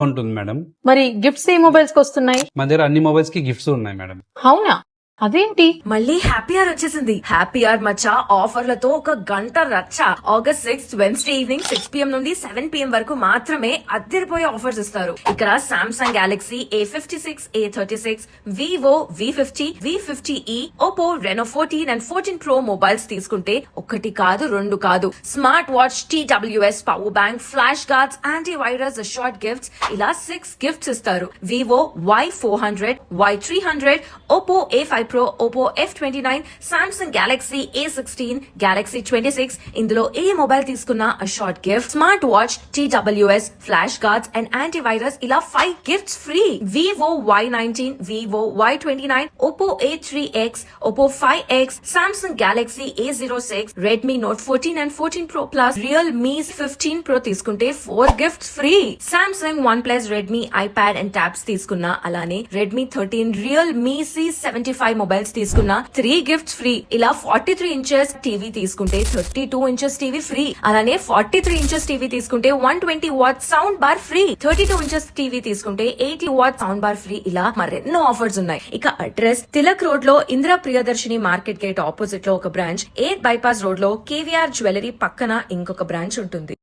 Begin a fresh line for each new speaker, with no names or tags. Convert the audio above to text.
ఉంటుంది మేడం.
మరి గిఫ్ట్స్ ఏ మొబైల్స్ కి వస్తున్నాయి?
మా దగ్గర అన్ని మొబైల్స్ కి గిఫ్ట్స్ ఉన్నాయి మేడం.
అవునా, అదేంటి?
మళ్ళీ హ్యాపీ అవర్ వచ్చేసింది. హ్యాపీ అవర్ మచ్చా ఆఫర్లతో ఒక గంట రచ్చ. August 6th Wednesday evening 6 PM నుండి 7 PM వరకు మాత్రమే అద్దరిపోయే ఆఫర్స్ ఇస్తారు. ఇక్కడ Samsung Galaxy A56, A36, Vivo V50, V50e, Oppo Reno 14 and 14 Pro mobiles తీసుకుంటే ఒకటి కాదు రెండు కాదు, smart watch, TWS power bank, flash guards, anti virus, assorted gifts, ఇలా 6 గిఫ్ట్స్ ఇస్తారు. Vivo Y400, Y300, Oppo A5 Pro, Oppo F29, Samsung Galaxy A16, Galaxy 26. ఇందులో ఏ mobile తీసుకున్నా a short gift, smart watch, TWS, flash guards and antivirus, ఇలా 5 gifts free. Vivo Y19, Vivo Y29, Oppo A3X, Oppo 5X, Samsung Galaxy A06, Redmi Note 14 and 14 Pro Plus, Realme 15 Pro తీసుకుంటే 4 gifts free. Samsung, OnePlus, Redmi, iPad and tabs తీసుకున్నా, అలానే Redmi 13, Realme C75 mobiles తీసుకున్నా 3 gifts free. ఇలా 43 inches TV తీసుకుంటే 32 inches TV free. అలానే 43 inches TV తీసుకుంటే 120 what sound bar free. 32 inches TV తీసుకుంటే 80 what sound bar free. ఇలా మరెన్నో ఆఫర్స్ ఉన్నాయి. ఇక అడ్రస్ తిలక్ రోడ్ లో Indira Priyadarshini market gate opposite లో ఒక బ్రాంచ్, 8 బైపాస్ రోడ్ లో KVR జ్యువెలరీ పక్కన ఇంకొక బ్రాంచ్ ఉంటుంది.